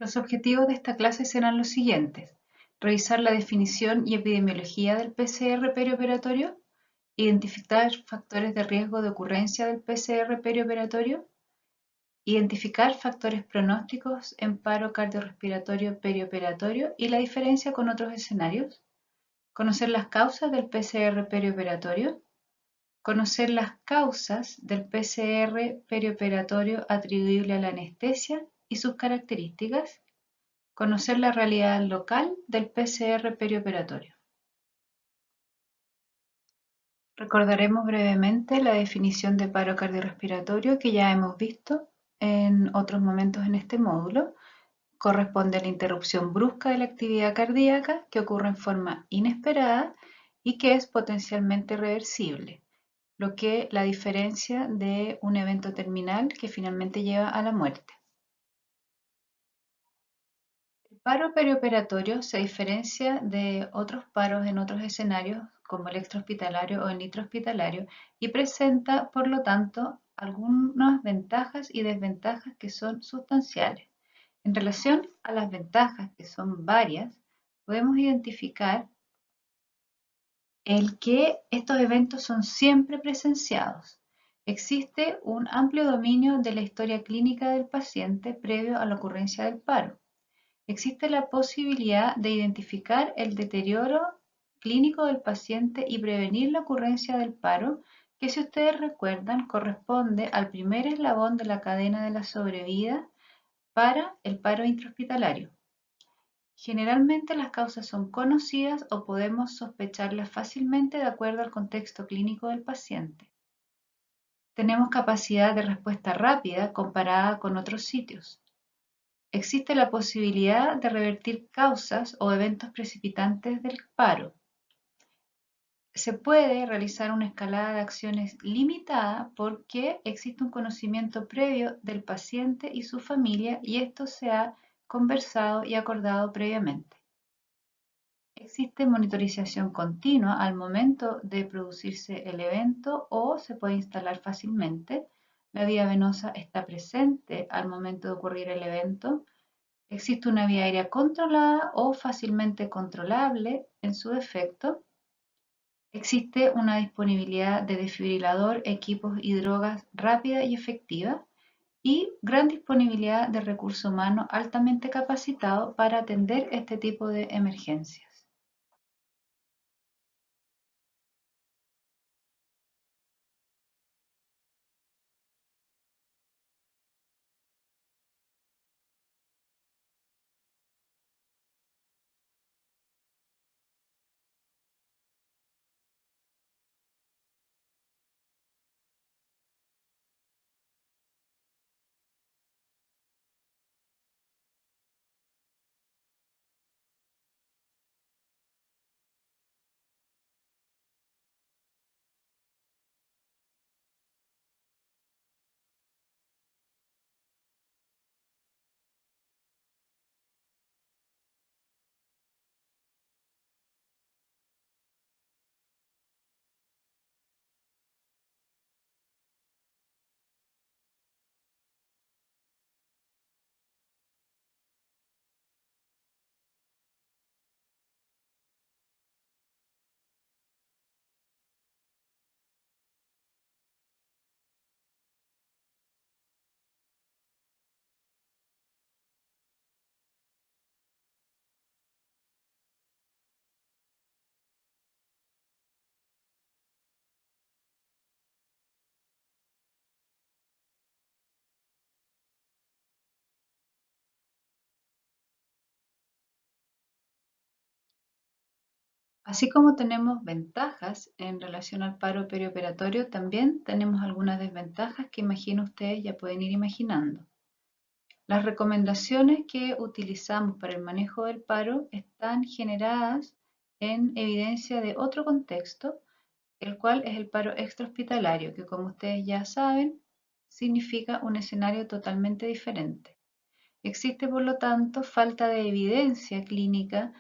Los objetivos de esta clase serán los siguientes: revisar la definición y epidemiología del PCR perioperatorio, identificar factores de riesgo de ocurrencia del PCR perioperatorio, identificar factores pronósticos en paro cardiorrespiratorio perioperatorio y la diferencia con otros escenarios, conocer las causas del PCR perioperatorio, conocer las causas del PCR perioperatorio atribuible a la anestesia y sus características, conocer la realidad local del PCR perioperatorio. Recordaremos brevemente la definición de paro cardiorrespiratorio que ya hemos visto en otros momentos en este módulo. Corresponde a la interrupción brusca de la actividad cardíaca que ocurre en forma inesperada y que es potencialmente reversible, lo que la diferencia de un evento terminal que finalmente lleva a la muerte. El paro perioperatorio se diferencia de otros paros en otros escenarios, como el extrahospitalario o el intrahospitalario, y presenta, por lo tanto, algunas ventajas y desventajas que son sustanciales. En relación a las ventajas, que son varias, podemos identificar el que estos eventos son siempre presenciados. Existe un amplio dominio de la historia clínica del paciente previo a la ocurrencia del paro. Existe la posibilidad de identificar el deterioro clínico del paciente y prevenir la ocurrencia del paro, que, si ustedes recuerdan, corresponde al primer eslabón de la cadena de la sobrevida para el paro intrahospitalario. Generalmente las causas son conocidas o podemos sospecharlas fácilmente de acuerdo al contexto clínico del paciente. Tenemos capacidad de respuesta rápida comparada con otros sitios. Existe la posibilidad de revertir causas o eventos precipitantes del paro. Se puede realizar una escalada de acciones limitada porque existe un conocimiento previo del paciente y su familia y esto se ha conversado y acordado previamente. Existe monitorización continua al momento de producirse el evento o se puede instalar fácilmente. La vía venosa está presente al momento de ocurrir el evento. Existe una vía aérea controlada o fácilmente controlable en su defecto. Existe una disponibilidad de desfibrilador, equipos y drogas rápida y efectiva. Y gran disponibilidad de recurso humano altamente capacitado para atender este tipo de emergencias. Así como tenemos ventajas en relación al paro perioperatorio, también tenemos algunas desventajas que imagino ustedes ya pueden ir imaginando. Las recomendaciones que utilizamos para el manejo del paro están generadas en evidencia de otro contexto, el cual es el paro extrahospitalario, que, como ustedes ya saben, significa un escenario totalmente diferente. Existe, por lo tanto, falta de evidencia clínica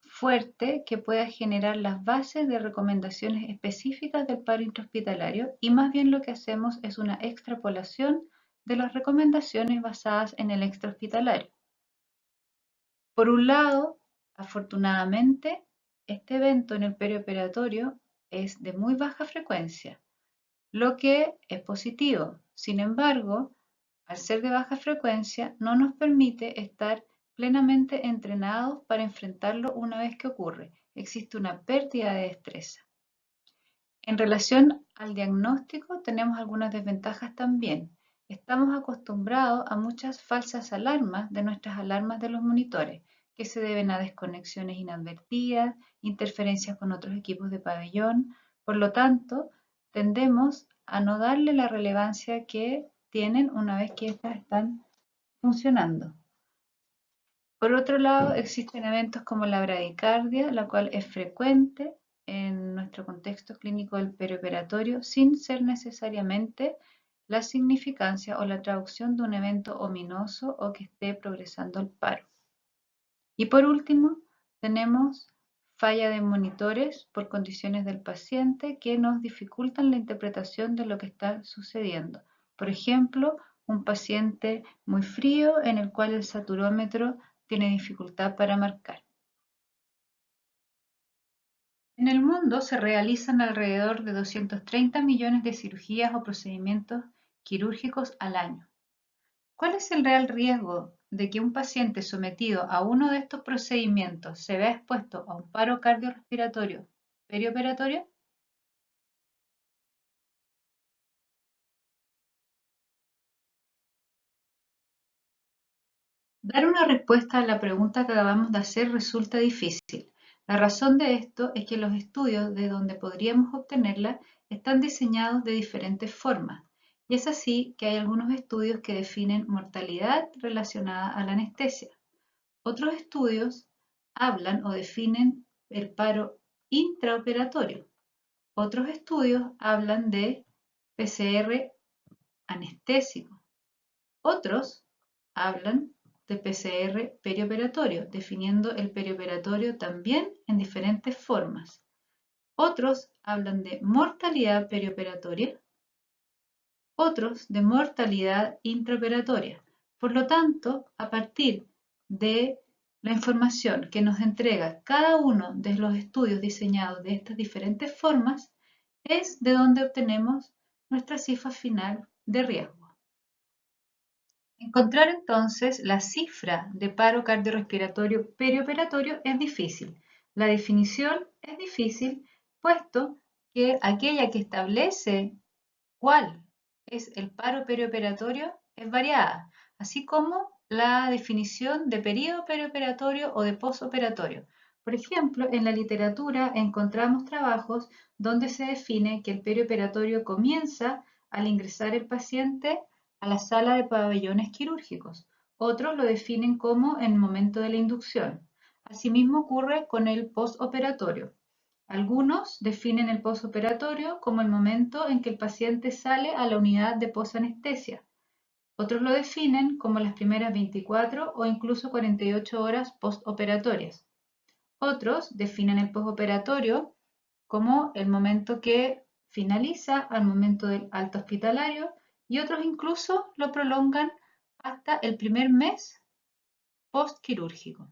fuerte que pueda generar las bases de recomendaciones específicas del paro intrahospitalario, y más bien lo que hacemos es una extrapolación de las recomendaciones basadas en el extrahospitalario. Por un lado, afortunadamente, este evento en el perioperatorio es de muy baja frecuencia, lo que es positivo. Sin embargo, al ser de baja frecuencia, no nos permite estar plenamente entrenados para enfrentarlo una vez que ocurre. Existe una pérdida de destreza. En relación al diagnóstico, tenemos algunas desventajas también. Estamos acostumbrados a muchas falsas alarmas de nuestras alarmas de los monitores, que se deben a desconexiones inadvertidas, interferencias con otros equipos de pabellón. Por lo tanto, tendemos a no darle la relevancia que tienen una vez que estas están funcionando. Por otro lado, existen eventos como la bradicardia, la cual es frecuente en nuestro contexto clínico del perioperatorio sin ser necesariamente la significancia o la traducción de un evento ominoso o que esté progresando el paro. Y por último, tenemos falla de monitores por condiciones del paciente que nos dificultan la interpretación de lo que está sucediendo. Por ejemplo, un paciente muy frío en el cual el saturómetro tiene dificultad para marcar. En el mundo se realizan alrededor de 230 millones de cirugías o procedimientos quirúrgicos al año. ¿Cuál es el real riesgo de que un paciente sometido a uno de estos procedimientos se vea expuesto a un paro cardiorrespiratorio perioperatorio? Dar una respuesta a la pregunta que acabamos de hacer resulta difícil. La razón de esto es que los estudios de donde podríamos obtenerla están diseñados de diferentes formas, y es así que hay algunos estudios que definen mortalidad relacionada a la anestesia. Otros estudios hablan o definen el paro intraoperatorio. Otros estudios hablan de PCR anestésico. Otros hablan de PCR perioperatorio, definiendo el perioperatorio también en diferentes formas. Otros hablan de mortalidad perioperatoria, otros de mortalidad intraoperatoria. Por lo tanto, a partir de la información que nos entrega cada uno de los estudios diseñados de estas diferentes formas, es de donde obtenemos nuestra cifra final de riesgo. Encontrar entonces la cifra de paro cardiorrespiratorio perioperatorio es difícil. La definición es difícil, puesto que aquella que establece cuál es el paro perioperatorio es variada, así como la definición de periodo perioperatorio o de posoperatorio. Por ejemplo, en la literatura encontramos trabajos donde se define que el perioperatorio comienza al ingresar el paciente a la sala de pabellones quirúrgicos. Otros lo definen como en el momento de la inducción. Asimismo ocurre con el posoperatorio. Algunos definen el posoperatorio como el momento en que el paciente sale a la unidad de posanestesia. Otros lo definen como las primeras 24 o incluso 48 horas postoperatorias. Otros definen el posoperatorio como el momento que finaliza al momento del alta hospitalario y otros incluso lo prolongan hasta el primer mes postquirúrgico.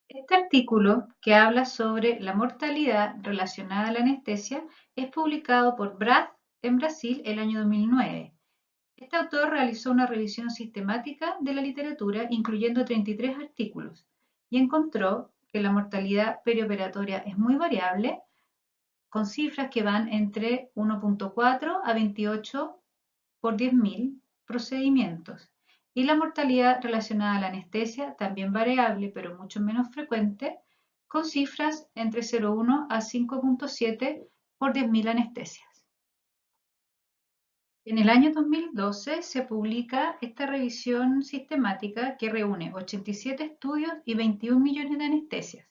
Este artículo, que habla sobre la mortalidad relacionada a la anestesia, es publicado por Brad en Brasil el año 2009. Este autor realizó una revisión sistemática de la literatura, incluyendo 33 artículos, y encontró que la mortalidad perioperatoria es muy variable, con cifras que van entre 1.4 a 28 por 10.000 procedimientos. Y la mortalidad relacionada a la anestesia, también variable, pero mucho menos frecuente, con cifras entre 0,1 a 5.7 por 10.000 anestesias. En el año 2012 se publica esta revisión sistemática que reúne 87 estudios y 21 millones de anestesias.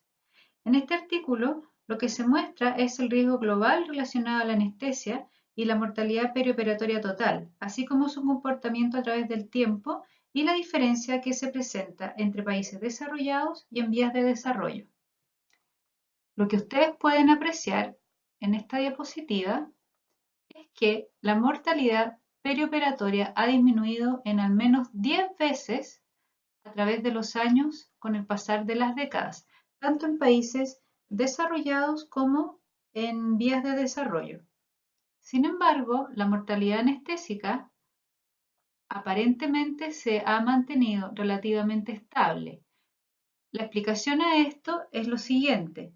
En este artículo, lo que se muestra es el riesgo global relacionado a la anestesia y la mortalidad perioperatoria total, así como su comportamiento a través del tiempo y la diferencia que se presenta entre países desarrollados y en vías de desarrollo. Lo que ustedes pueden apreciar en esta diapositiva es que la mortalidad perioperatoria ha disminuido en al menos 10 veces a través de los años con el pasar de las décadas, tanto en países desarrollados como en vías de desarrollo. Sin embargo, la mortalidad anestésica aparentemente se ha mantenido relativamente estable. La explicación a esto es lo siguiente.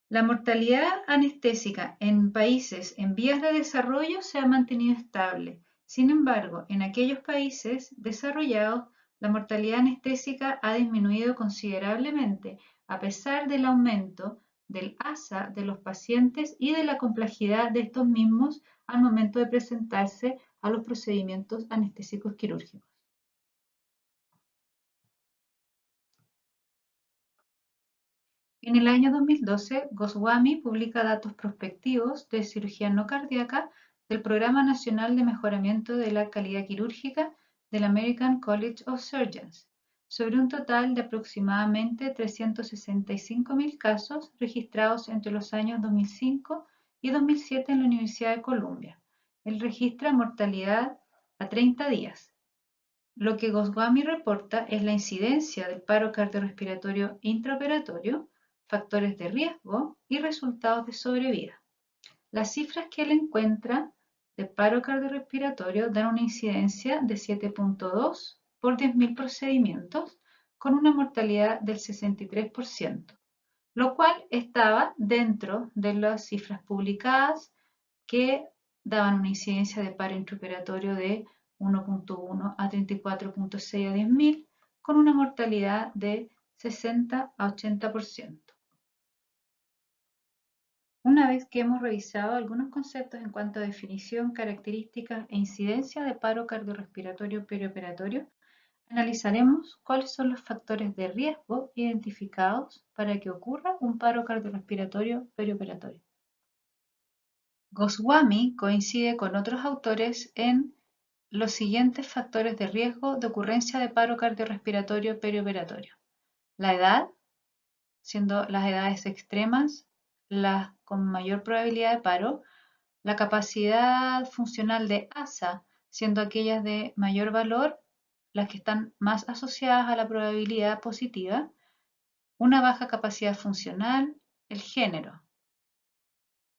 La mortalidad anestésica en países en vías de desarrollo se ha mantenido estable. Sin embargo, en aquellos países desarrollados, la mortalidad anestésica ha disminuido considerablemente a pesar del aumento del ASA de los pacientes y de la complejidad de estos mismos al momento de presentarse a los procedimientos anestésicos quirúrgicos. En el año 2012, Goswami publica datos prospectivos de cirugía no cardíaca del Programa Nacional de Mejoramiento de la Calidad Quirúrgica del American College of Surgeons, sobre un total de aproximadamente 365.000 casos registrados entre los años 2005 y 2007 en la Universidad de Columbia. Él registra mortalidad a 30 días. Lo que Goswami reporta es la incidencia del paro cardiorrespiratorio intraoperatorio, factores de riesgo y resultados de sobrevida. Las cifras que él encuentra de paro cardiorrespiratorio dan una incidencia de 7.2 por 10.000 procedimientos con una mortalidad del 63%, lo cual estaba dentro de las cifras publicadas que daban una incidencia de paro intraoperatorio de 1.1 a 34.6 a 10.000 con una mortalidad de 60 a 80%. Una vez que hemos revisado algunos conceptos en cuanto a definición, características e incidencia de paro cardiorrespiratorio perioperatorio, analizaremos cuáles son los factores de riesgo identificados para que ocurra un paro cardiorrespiratorio perioperatorio. Goswami coincide con otros autores en los siguientes factores de riesgo de ocurrencia de paro cardiorrespiratorio perioperatorio. La edad, siendo las edades extremas las con mayor probabilidad de paro. La capacidad funcional de ASA, siendo aquellas de mayor valor las que están más asociadas a la probabilidad positiva. Una baja capacidad funcional, el género.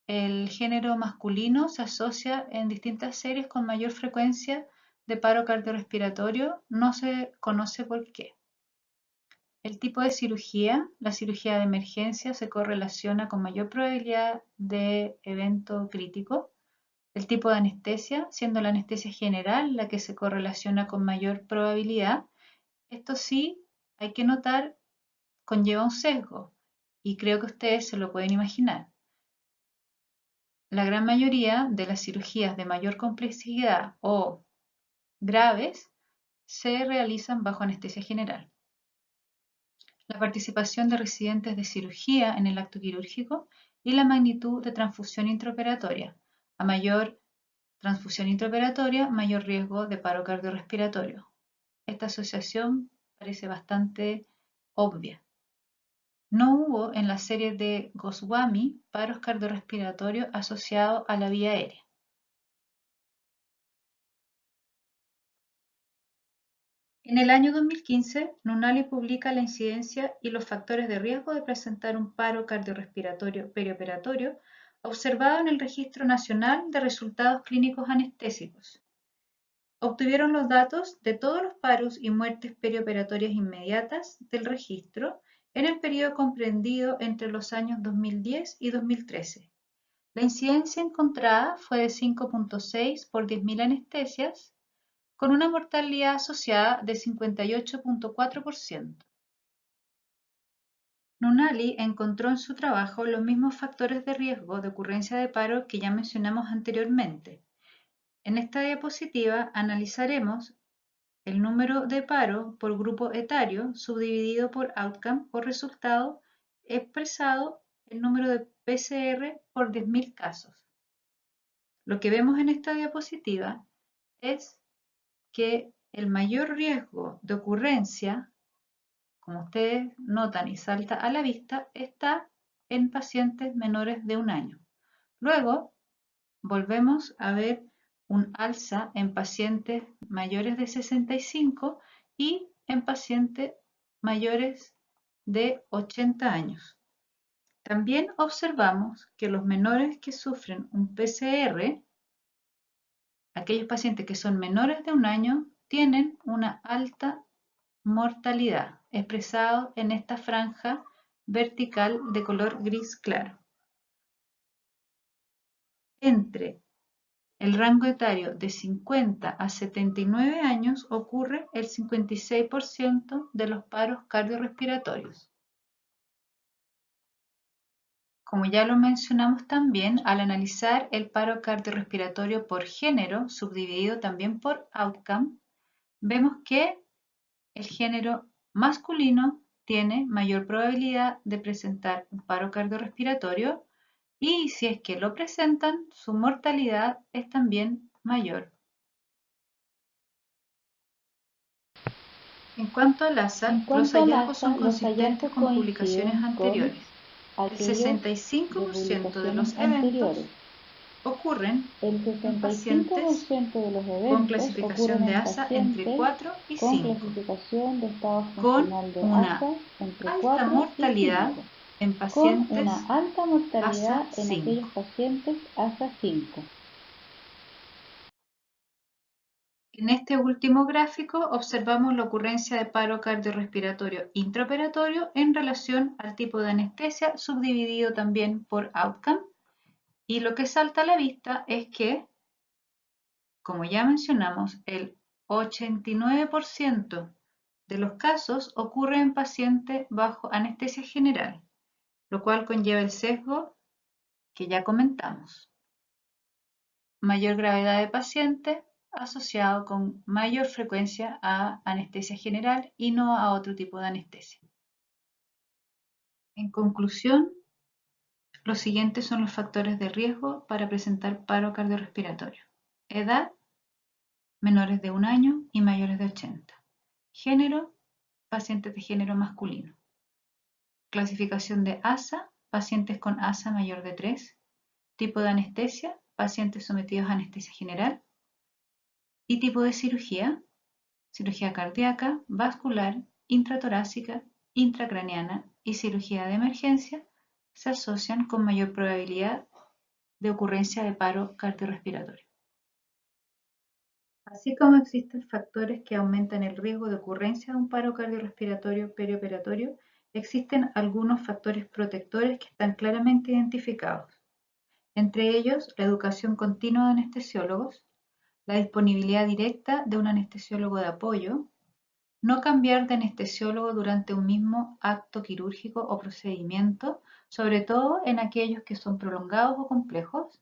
El género masculino se asocia en distintas series con mayor frecuencia de paro cardiorrespiratorio, no se conoce por qué. El tipo de cirugía, la cirugía de emergencia se correlaciona con mayor probabilidad de evento crítico. El tipo de anestesia, siendo la anestesia general la que se correlaciona con mayor probabilidad. Esto sí, hay que notar, conlleva un sesgo y creo que ustedes se lo pueden imaginar. La gran mayoría de las cirugías de mayor complejidad o graves se realizan bajo anestesia general. La participación de residentes de cirugía en el acto quirúrgico y la magnitud de transfusión intraoperatoria. A mayor transfusión intraoperatoria, mayor riesgo de paro cardiorrespiratorio. Esta asociación parece bastante obvia. No hubo en la serie de Goswami paros cardiorrespiratorios asociados a la vía aérea. En el año 2015, Nunali publica la incidencia y los factores de riesgo de presentar un paro cardiorrespiratorio perioperatorio observado en el Registro Nacional de Resultados Clínicos Anestésicos. Obtuvieron los datos de todos los paros y muertes perioperatorias inmediatas del registro en el periodo comprendido entre los años 2010 y 2013. La incidencia encontrada fue de 5.6 por 10.000 anestesias, con una mortalidad asociada de 58.4%. Nunali encontró en su trabajo los mismos factores de riesgo de ocurrencia de paro que ya mencionamos anteriormente. En esta diapositiva analizaremos el número de paro por grupo etario subdividido por outcome o resultado expresado el número de PCR por 10.000 casos. Lo que vemos en esta diapositiva es que el mayor riesgo de ocurrencia, como ustedes notan y salta a la vista, está en pacientes menores de 1 año. Luego, volvemos a ver un alza en pacientes mayores de 65 y en pacientes mayores de 80 años. También observamos que los menores que sufren un PCR, aquellos pacientes que son menores de un año, tienen una alta mortalidad, expresado en esta franja vertical de color gris claro. Entre el rango etario de 50 a 79 años ocurre el 56% de los paros cardiorrespiratorios. Como ya lo mencionamos también, al analizar el paro cardiorrespiratorio por género, subdividido también por outcome, vemos que el género masculino tiene mayor probabilidad de presentar un paro cardiorrespiratorio y si es que lo presentan, su mortalidad es también mayor. En cuanto al ASA, los hallazgos son consistentes con publicaciones anteriores. El 65% de los eventos ocurren en pacientes con clasificación de ASA entre 4 y 5, con una alta mortalidad en pacientes ASA 5. En este último gráfico observamos la ocurrencia de paro cardiorrespiratorio intraoperatorio en relación al tipo de anestesia, subdividido también por outcome. Y lo que salta a la vista es que, como ya mencionamos, el 89% de los casos ocurre en pacientes bajo anestesia general, lo cual conlleva el sesgo que ya comentamos. Mayor gravedad de paciente asociado con mayor frecuencia a anestesia general y no a otro tipo de anestesia. En conclusión, los siguientes son los factores de riesgo para presentar paro cardiorrespiratorio. Edad, menores de 1 año y mayores de 80. Género, pacientes de género masculino. Clasificación de ASA, pacientes con ASA mayor de 3. Tipo de anestesia, pacientes sometidos a anestesia general. Y tipo de cirugía, cirugía cardíaca, vascular, intratorácica, intracraneana y cirugía de emergencia, se asocian con mayor probabilidad de ocurrencia de paro cardiorrespiratorio. Así como existen factores que aumentan el riesgo de ocurrencia de un paro cardiorrespiratorio perioperatorio, existen algunos factores protectores que están claramente identificados. Entre ellos, la educación continua de anestesiólogos, la disponibilidad directa de un anestesiólogo de apoyo, no cambiar de anestesiólogo durante un mismo acto quirúrgico o procedimiento, sobre todo en aquellos que son prolongados o complejos,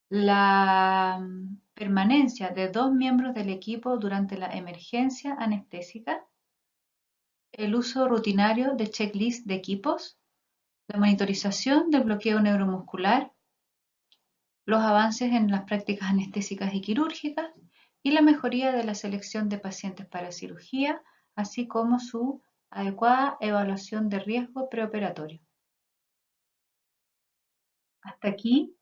la permanencia de 2 miembros del equipo durante la emergencia anestésica, el uso rutinario de checklist de equipos, la monitorización del bloqueo neuromuscular, los avances en las prácticas anestésicas y quirúrgicas y la mejoría de la selección de pacientes para cirugía, así como su adecuada evaluación de riesgo preoperatorio. Hasta aquí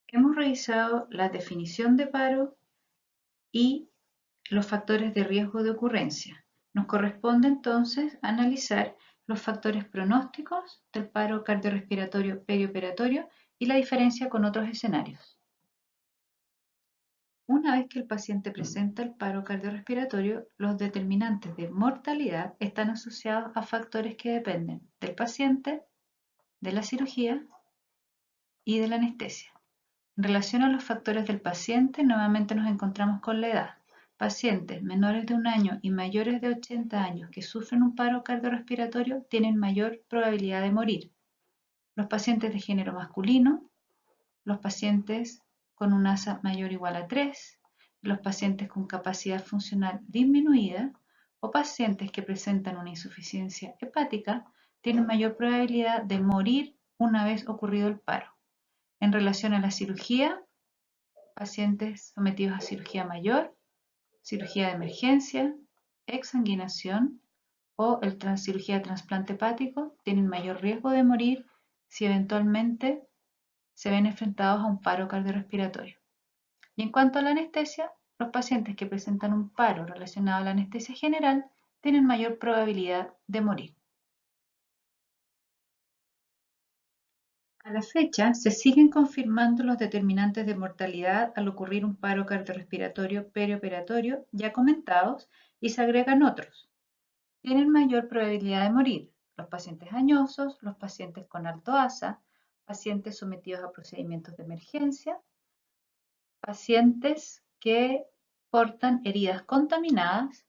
hemos revisado la definición de paro y los factores de riesgo de ocurrencia. Nos corresponde entonces analizar los factores pronósticos del paro cardiorrespiratorio perioperatorio y la diferencia con otros escenarios. Una vez que el paciente presenta el paro cardiorrespiratorio, los determinantes de mortalidad están asociados a factores que dependen del paciente, de la cirugía y de la anestesia. En relación a los factores del paciente, nuevamente nos encontramos con la edad. Pacientes menores de 1 año y mayores de 80 años que sufren un paro cardiorrespiratorio tienen mayor probabilidad de morir. Los pacientes de género masculino, los pacientes con un ASA mayor o igual a 3, los pacientes con capacidad funcional disminuida o pacientes que presentan una insuficiencia hepática tienen mayor probabilidad de morir una vez ocurrido el paro. En relación a la cirugía, pacientes sometidos a cirugía mayor, cirugía de emergencia, exsanguinación o cirugía de trasplante hepático tienen mayor riesgo de morir si eventualmente se ven enfrentados a un paro cardiorrespiratorio. Y en cuanto a la anestesia, los pacientes que presentan un paro relacionado a la anestesia general tienen mayor probabilidad de morir. A la fecha, se siguen confirmando los determinantes de mortalidad al ocurrir un paro cardiorrespiratorio perioperatorio ya comentados y se agregan otros. Tienen mayor probabilidad de morir los pacientes añosos, los pacientes con alto ASA, pacientes sometidos a procedimientos de emergencia, pacientes que portan heridas contaminadas,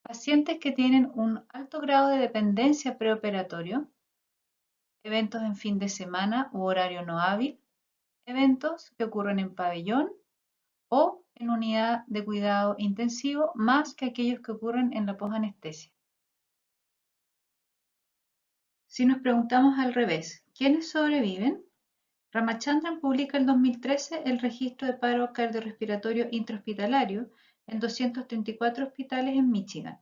pacientes que tienen un alto grado de dependencia preoperatorio, eventos en fin de semana u horario no hábil, eventos que ocurren en pabellón o en unidad de cuidado intensivo más que aquellos que ocurren en la posanestesia. Si nos preguntamos al revés, ¿quiénes sobreviven? Ramachandran publica en 2013 el registro de paro cardiorrespiratorio intrahospitalario en 234 hospitales en Michigan,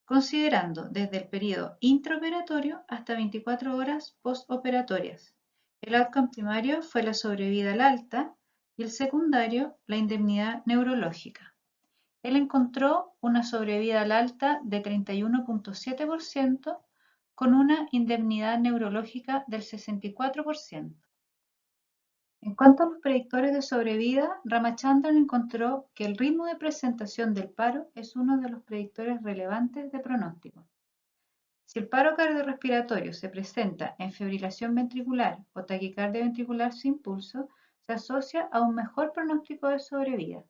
considerando desde el periodo intraoperatorio hasta 24 horas postoperatorias. El outcome primario fue la sobrevida al alta y el secundario la indemnidad neurológica. Él encontró una sobrevida al alta de 31.7% con una indemnidad neurológica del 64%. En cuanto a los predictores de sobrevida, Ramachandran encontró que el ritmo de presentación del paro es uno de los predictores relevantes de pronóstico. Si el paro cardiorrespiratorio se presenta en fibrilación ventricular o taquicardia ventricular sin pulso, se asocia a un mejor pronóstico de sobrevida.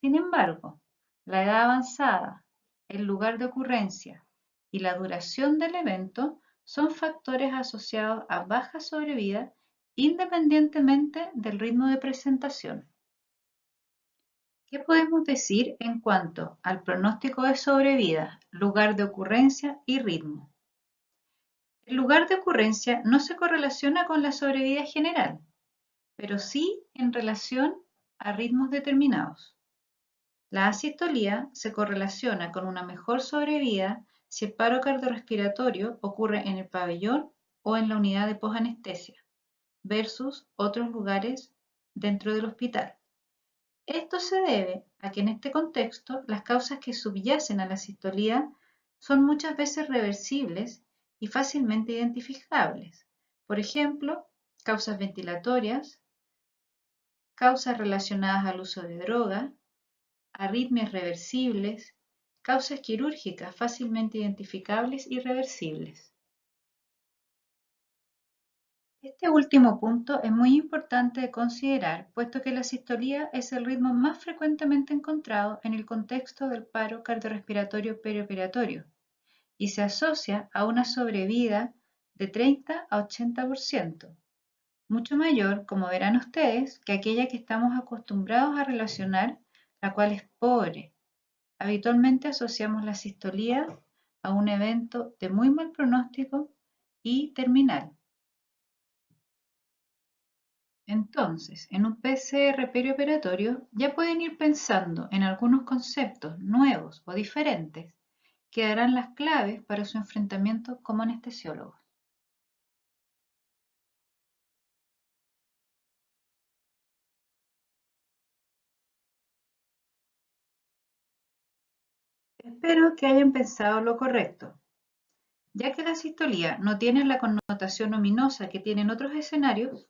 Sin embargo, la edad avanzada, el lugar de ocurrencia y la duración del evento son factores asociados a baja sobrevida independientemente del ritmo de presentación. ¿Qué podemos decir en cuanto al pronóstico de sobrevida, lugar de ocurrencia y ritmo? El lugar de ocurrencia no se correlaciona con la sobrevida general, pero sí en relación a ritmos determinados. La asistolía se correlaciona con una mejor sobrevida si el paro cardiorrespiratorio ocurre en el pabellón o en la unidad de posanestesia versus otros lugares dentro del hospital. Esto se debe a que en este contexto las causas que subyacen a la sistolía son muchas veces reversibles y fácilmente identificables. Por ejemplo, causas ventilatorias, causas relacionadas al uso de droga, arritmias reversibles, causas quirúrgicas fácilmente identificables y reversibles. Este último punto es muy importante de considerar, puesto que la sistolía es el ritmo más frecuentemente encontrado en el contexto del paro cardiorrespiratorio perioperatorio y se asocia a una sobrevida de 30 a 80%, mucho mayor, como verán ustedes, que aquella que estamos acostumbrados a relacionar, la cual es pobre. Habitualmente asociamos la sistolía a un evento de muy mal pronóstico y terminal. Entonces, en un PCR perioperatorio ya pueden ir pensando en algunos conceptos nuevos o diferentes que darán las claves para su enfrentamiento como anestesiólogos. Espero que hayan pensado lo correcto, ya que la sistolía no tiene la connotación ominosa que tienen otros escenarios.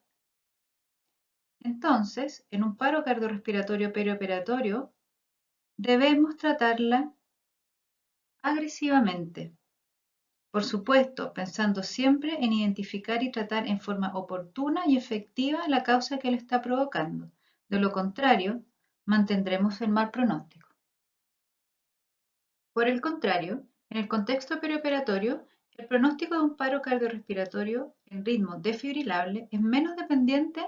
Entonces, en un paro cardiorrespiratorio perioperatorio, debemos tratarla agresivamente. Por supuesto, pensando siempre en identificar y tratar en forma oportuna y efectiva la causa que lo está provocando. De lo contrario, mantendremos el mal pronóstico. Por el contrario, en el contexto perioperatorio, el pronóstico de un paro cardiorrespiratorio en ritmo desfibrilable es menos dependiente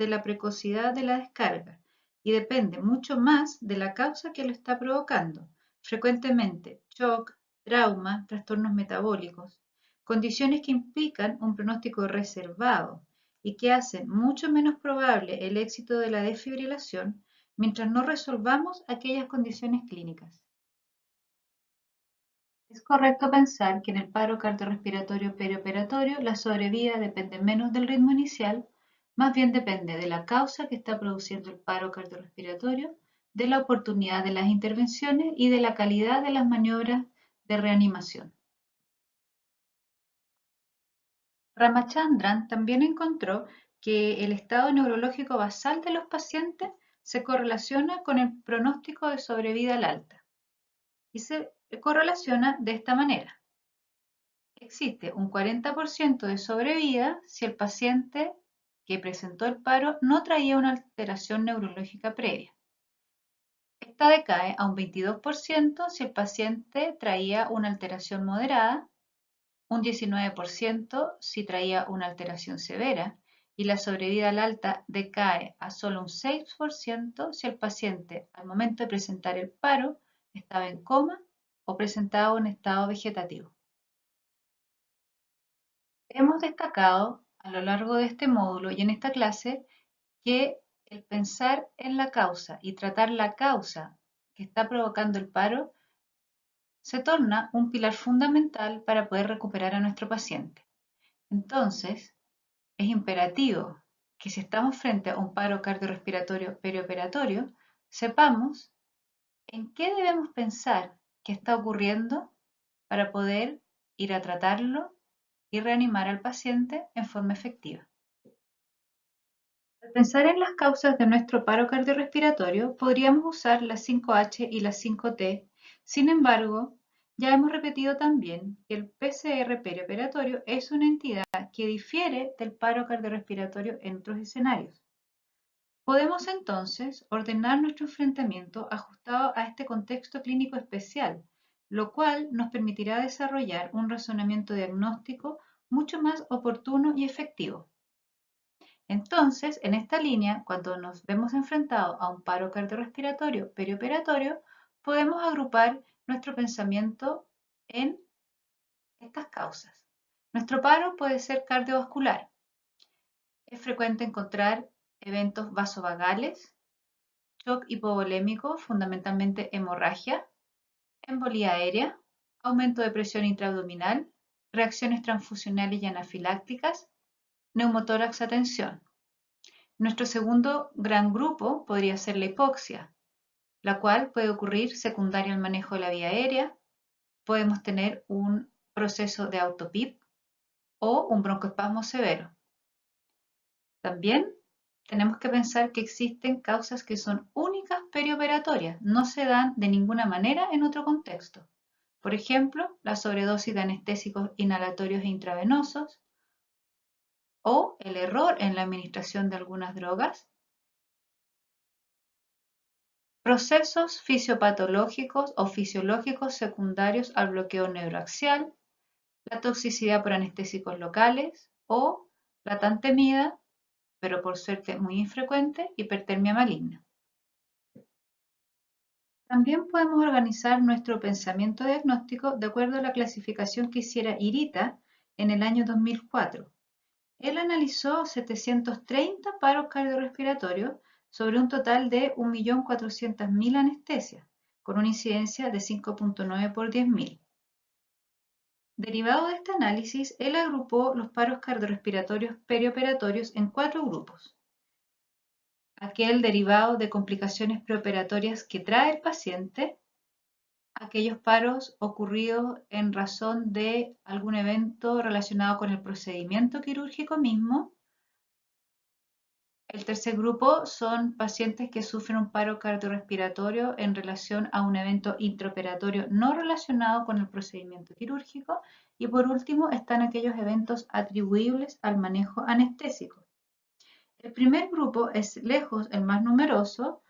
de la precocidad de la descarga y depende mucho más de la causa que lo está provocando, frecuentemente shock, trauma, trastornos metabólicos, condiciones que implican un pronóstico reservado y que hacen mucho menos probable el éxito de la desfibrilación mientras no resolvamos aquellas condiciones clínicas. Es correcto pensar que en el paro cardiorrespiratorio perioperatorio la sobrevida depende menos del ritmo inicial, Más bien depende de la causa que está produciendo el paro cardiorrespiratorio, de la oportunidad de las intervenciones y de la calidad de las maniobras de reanimación. Ramachandran también encontró que el estado neurológico basal de los pacientes se correlaciona con el pronóstico de sobrevida al alta y se correlaciona de esta manera. Existe un 40% de sobrevida si el paciente que presentó el paro no traía una alteración neurológica previa. Esta decae a un 22% si el paciente traía una alteración moderada, un 19% si traía una alteración severa y la sobrevida al alta decae a solo un 6% si el paciente al momento de presentar el paro estaba en coma o presentaba un estado vegetativo. Hemos destacado a lo largo de este módulo y en esta clase que el pensar en la causa y tratar la causa que está provocando el paro se torna un pilar fundamental para poder recuperar a nuestro paciente. Entonces, es imperativo que si estamos frente a un paro cardiorrespiratorio perioperatorio, sepamos en qué debemos pensar que está ocurriendo para poder ir a tratarlo y reanimar al paciente en forma efectiva. Al pensar en las causas de nuestro paro cardiorrespiratorio, podríamos usar las 5H y las 5T. Sin embargo, ya hemos repetido también que el PCR perioperatorio es una entidad que difiere del paro cardiorrespiratorio en otros escenarios. Podemos entonces ordenar nuestro enfrentamiento ajustado a este contexto clínico especial, lo cual nos permitirá desarrollar un razonamiento diagnóstico mucho más oportuno y efectivo. Entonces, en esta línea, cuando nos vemos enfrentados a un paro cardiorrespiratorio perioperatorio, podemos agrupar nuestro pensamiento en estas causas. Nuestro paro puede ser cardiovascular. Es frecuente encontrar eventos vasovagales, shock hipovolémico, fundamentalmente hemorragia, embolía aérea, aumento de presión intraabdominal, reacciones transfusionales y anafilácticas, neumotórax a tensión. Nuestro segundo gran grupo podría ser la hipoxia, la cual puede ocurrir secundaria al manejo de la vía aérea. Podemos tener un proceso de autopip o un broncoespasmo severo. También tenemos que pensar que existen causas que son únicas perioperatorias, no se dan de ninguna manera en otro contexto. Por ejemplo, la sobredosis de anestésicos inhalatorios e intravenosos o el error en la administración de algunas drogas, procesos fisiopatológicos o fisiológicos secundarios al bloqueo neuroaxial, la toxicidad por anestésicos locales o la tan temida, pero por suerte muy infrecuente, hipertermia maligna. También podemos organizar nuestro pensamiento diagnóstico de acuerdo a la clasificación que hiciera Irita en el año 2004. Él analizó 730 paros cardiorrespiratorios sobre un total de 1.400.000 anestesias, con una incidencia de 5.9 por 10.000. Derivado de este análisis, él agrupó los paros cardiorrespiratorios perioperatorios en 4 grupos. Aquel derivado de complicaciones preoperatorias que trae el paciente, aquellos paros ocurridos en razón de algún evento relacionado con el procedimiento quirúrgico mismo. El tercer grupo son pacientes que sufren un paro cardiorrespiratorio en relación a un evento intraoperatorio no relacionado con el procedimiento quirúrgico. Y por último están aquellos eventos atribuibles al manejo anestésico. El primer grupo es lejos el más numeroso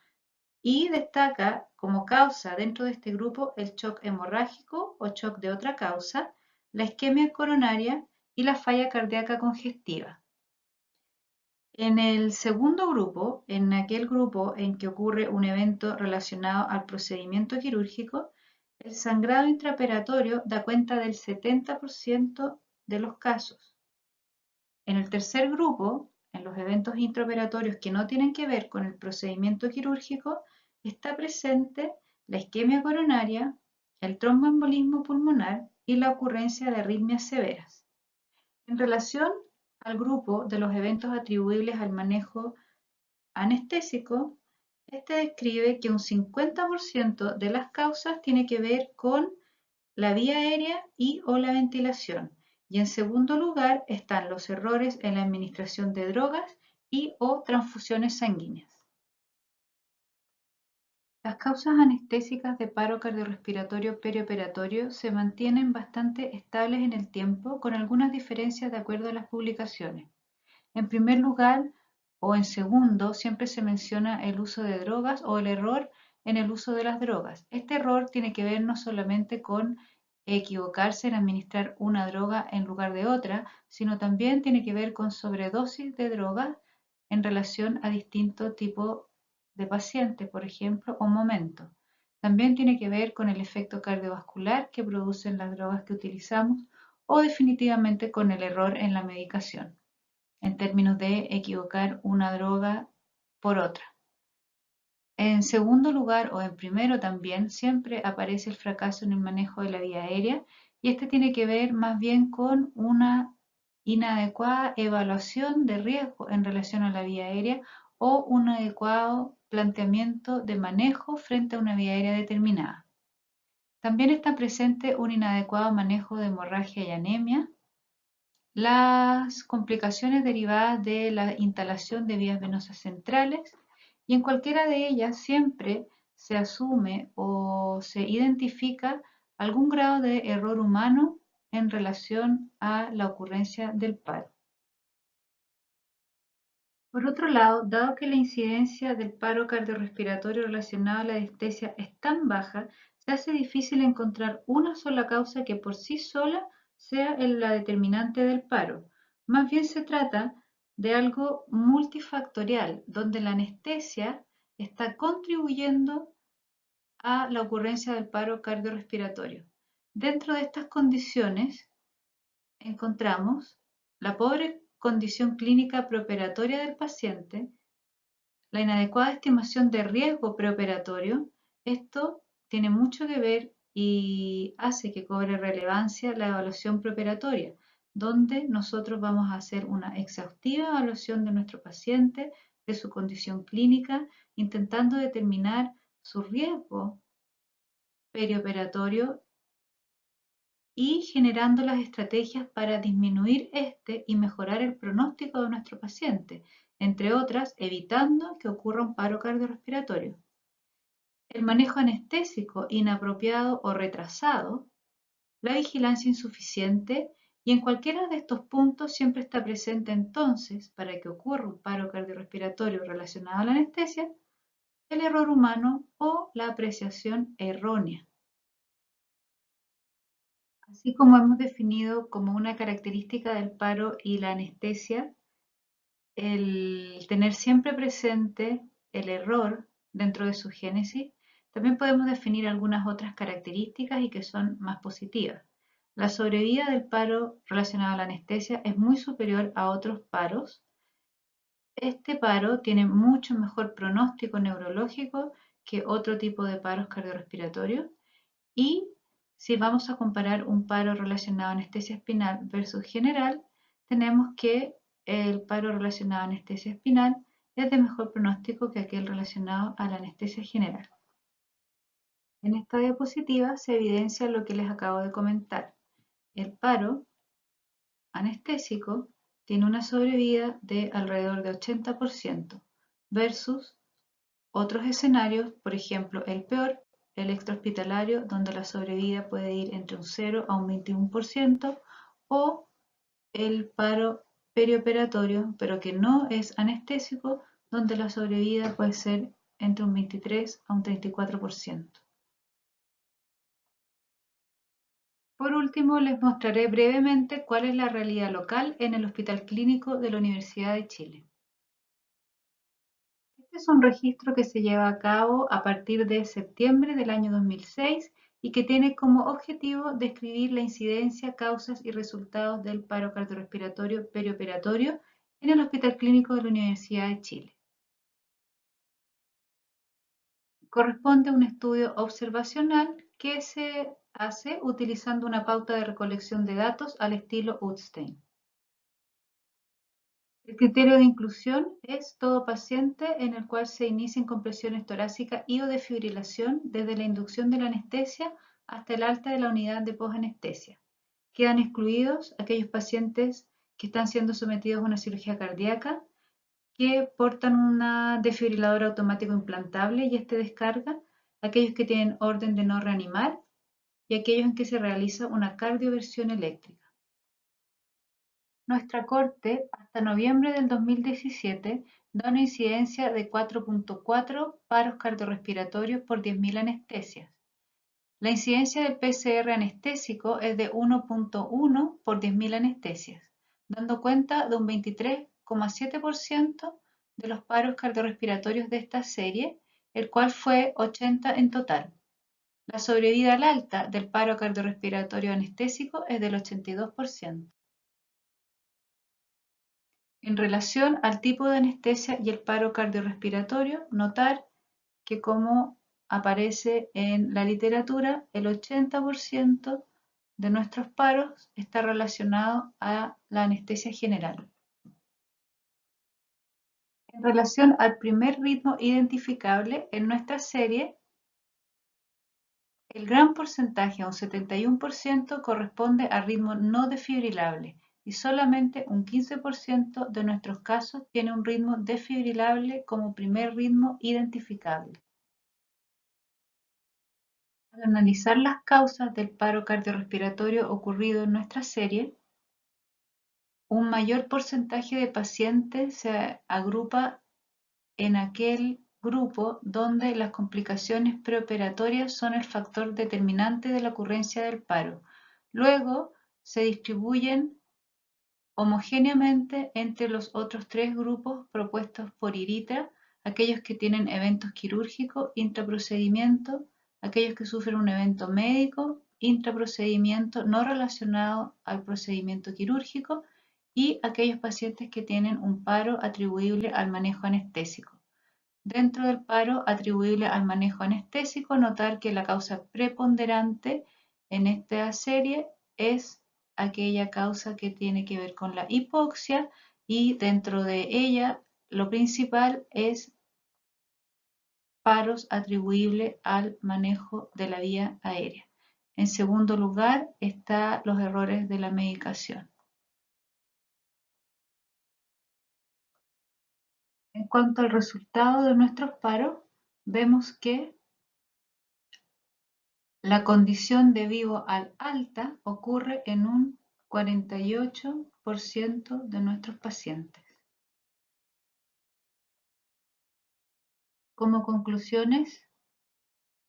y destaca como causa dentro de este grupo el shock hemorrágico o shock de otra causa, la isquemia coronaria y la falla cardíaca congestiva. En el segundo grupo, en aquel grupo en que ocurre un evento relacionado al procedimiento quirúrgico, el sangrado intraoperatorio da cuenta del 70% de los casos. En el tercer grupo, en los eventos intraoperatorios que no tienen que ver con el procedimiento quirúrgico, está presente la isquemia coronaria, el tromboembolismo pulmonar y la ocurrencia de arritmias severas. En relación al grupo de los eventos atribuibles al manejo anestésico, este describe que un 50% de las causas tiene que ver con la vía aérea y o la ventilación. Y en segundo lugar están los errores en la administración de drogas y o transfusiones sanguíneas. Las causas anestésicas de paro cardiorrespiratorio perioperatorio se mantienen bastante estables en el tiempo, con algunas diferencias de acuerdo a las publicaciones. En primer lugar, o en segundo, siempre se menciona el uso de drogas o el error en el uso de las drogas. Este error tiene que ver no solamente con equivocarse en administrar una droga en lugar de otra, sino también tiene que ver con sobredosis de drogas en relación a distintos tipos de pacientes, por ejemplo, o momentos. También tiene que ver con el efecto cardiovascular que producen las drogas que utilizamos o definitivamente con el error en la medicación en términos de equivocar una droga por otra. En segundo lugar, o en primero también, siempre aparece el fracaso en el manejo de la vía aérea y este tiene que ver más bien con una inadecuada evaluación de riesgo en relación a la vía aérea o un adecuado planteamiento de manejo frente a una vía aérea determinada. También está presente un inadecuado manejo de hemorragia y anemia, las complicaciones derivadas de la instalación de vías venosas centrales y en cualquiera de ellas siempre se asume o se identifica algún grado de error humano en relación a la ocurrencia del paro. Por otro lado, dado que la incidencia del paro cardiorrespiratorio relacionado a la anestesia es tan baja, se hace difícil encontrar una sola causa que por sí sola sea la determinante del paro. Más bien se trata de algo multifactorial, donde la anestesia está contribuyendo a la ocurrencia del paro cardiorrespiratorio. Dentro de estas condiciones encontramos la pobre condición clínica preoperatoria del paciente, la inadecuada estimación de riesgo preoperatorio. Esto tiene mucho que ver y hace que cobre relevancia la evaluación preoperatoria, donde nosotros vamos a hacer una exhaustiva evaluación de nuestro paciente, de su condición clínica, intentando determinar su riesgo perioperatorio y generando las estrategias para disminuir este y mejorar el pronóstico de nuestro paciente, entre otras, evitando que ocurra un paro cardiorrespiratorio. El manejo anestésico inapropiado o retrasado, la vigilancia insuficiente y en cualquiera de estos puntos siempre está presente entonces, para que ocurra un paro cardiorrespiratorio relacionado a la anestesia, el error humano o la apreciación errónea. Así como hemos definido como una característica del paro y la anestesia, el tener siempre presente el error dentro de su génesis, también podemos definir algunas otras características y que son más positivas. La sobrevida del paro relacionado a la anestesia es muy superior a otros paros. Este paro tiene mucho mejor pronóstico neurológico que otro tipo de paros cardiorrespiratorios y si vamos a comparar un paro relacionado a anestesia espinal versus general, tenemos que el paro relacionado a anestesia espinal es de mejor pronóstico que aquel relacionado a la anestesia general. En esta diapositiva se evidencia lo que les acabo de comentar. El paro anestésico tiene una sobrevida de alrededor de 80% versus otros escenarios, por ejemplo, el peor, el extrahospitalario, donde la sobrevida puede ir entre un 0 a un 21%, o el paro perioperatorio, pero que no es anestésico, donde la sobrevida puede ser entre un 23 a un 34%. Por último, les mostraré brevemente cuál es la realidad local en el Hospital Clínico de la Universidad de Chile. Este es un registro que se lleva a cabo a partir de septiembre del año 2006 y que tiene como objetivo describir la incidencia, causas y resultados del paro cardiorrespiratorio perioperatorio en el Hospital Clínico de la Universidad de Chile. Corresponde a un estudio observacional que se hace utilizando una pauta de recolección de datos al estilo Utstein. El criterio de inclusión es todo paciente en el cual se inicien compresiones torácicas y o desfibrilación desde la inducción de la anestesia hasta el alta de la unidad de posanestesia. Quedan excluidos aquellos pacientes que están siendo sometidos a una cirugía cardíaca, que portan un desfibrilador automático implantable y este descarga, aquellos que tienen orden de no reanimar y aquellos en que se realiza una cardioversión eléctrica. Nuestra corte, hasta noviembre del 2017, da una incidencia de 4.4 paros cardiorrespiratorios por 10.000 anestesias. La incidencia del PCR anestésico es de 1.1 por 10.000 anestesias, dando cuenta de un 23,7% de los paros cardiorrespiratorios de esta serie, el cual fue 80 en total. La sobrevida al alta del paro cardiorrespiratorio anestésico es del 82%. En relación al tipo de anestesia y el paro cardiorrespiratorio, notar que como aparece en la literatura, el 80% de nuestros paros está relacionado a la anestesia general. En relación al primer ritmo identificable en nuestra serie, el gran porcentaje, un 71%, corresponde a ritmo no desfibrilable y solamente un 15% de nuestros casos tiene un ritmo desfibrilable como primer ritmo identificable. Al analizar las causas del paro cardiorrespiratorio ocurrido en nuestra serie, un mayor porcentaje de pacientes se agrupa en aquel grupo donde las complicaciones preoperatorias son el factor determinante de la ocurrencia del paro. Luego se distribuyen homogéneamente entre los otros tres grupos propuestos por IRITA, aquellos que tienen eventos quirúrgicos, intraprocedimiento, aquellos que sufren un evento médico, intraprocedimiento no relacionado al procedimiento quirúrgico y aquellos pacientes que tienen un paro atribuible al manejo anestésico. Dentro del paro atribuible al manejo anestésico, notar que la causa preponderante en esta serie es aquella causa que tiene que ver con la hipoxia y dentro de ella lo principal es paros atribuibles al manejo de la vía aérea. En segundo lugar están los errores de la medicación. En cuanto al resultado de nuestros paros, vemos que la condición de vivo al alta ocurre en un 48% de nuestros pacientes. Como conclusiones,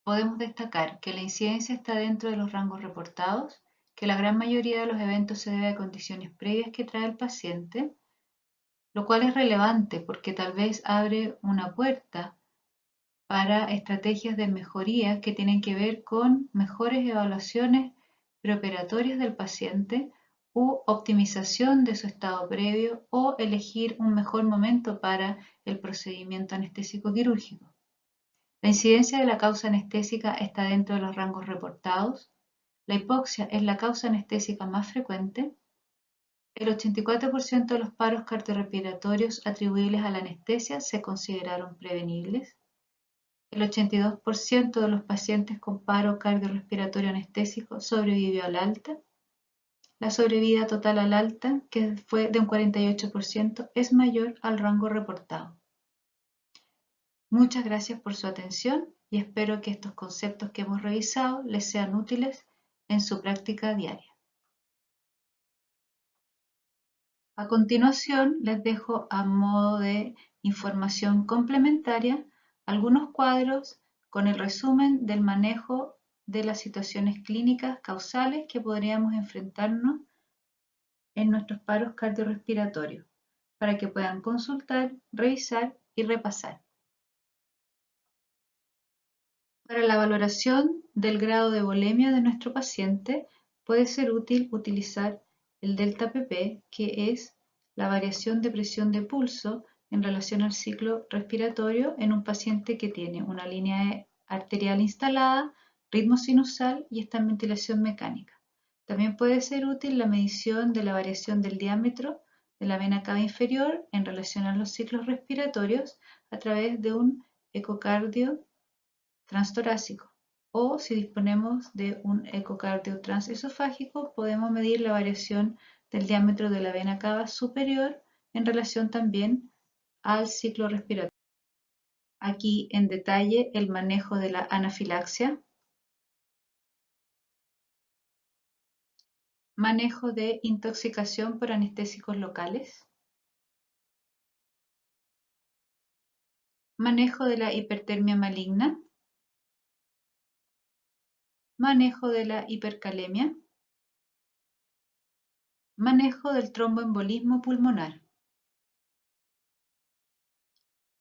podemos destacar que la incidencia está dentro de los rangos reportados, que la gran mayoría de los eventos se debe a condiciones previas que trae el paciente, lo cual es relevante porque tal vez abre una puerta para estrategias de mejoría que tienen que ver con mejores evaluaciones preoperatorias del paciente u optimización de su estado previo o elegir un mejor momento para el procedimiento anestésico quirúrgico. La incidencia de la causa anestésica está dentro de los rangos reportados. La hipoxia es la causa anestésica más frecuente. El 84% de los paros cardiorrespiratorios atribuibles a la anestesia se consideraron prevenibles. El 82% de los pacientes con paro cardiorrespiratorio anestésico sobrevivió al alta. La sobrevida total al alta, que fue de un 48%, es mayor al rango reportado. Muchas gracias por su atención y espero que estos conceptos que hemos revisado les sean útiles en su práctica diaria. A continuación, les dejo a modo de información complementaria algunos cuadros con el resumen del manejo de las situaciones clínicas causales que podríamos enfrentarnos en nuestros paros cardiorrespiratorios, para que puedan consultar, revisar y repasar. Para la valoración del grado de volemia de nuestro paciente, puede ser útil utilizar el delta-pp, que es la variación de presión de pulso en relación al ciclo respiratorio en un paciente que tiene una línea arterial instalada, ritmo sinusal y está en ventilación mecánica. También puede ser útil la medición de la variación del diámetro de la vena cava inferior en relación a los ciclos respiratorios a través de un ecocardio transtorácico. O si disponemos de un ecocardio transesofágico, podemos medir la variación del diámetro de la vena cava superior en relación también al ciclo respiratorio. Aquí en detalle el manejo de la anafilaxia, manejo de intoxicación por anestésicos locales, manejo de la hipertermia maligna, manejo de la hipercalemia, manejo del tromboembolismo pulmonar.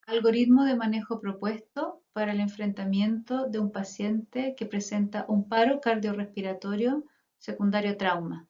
Algoritmo de manejo propuesto para el enfrentamiento de un paciente que presenta un paro cardiorrespiratorio secundario a trauma.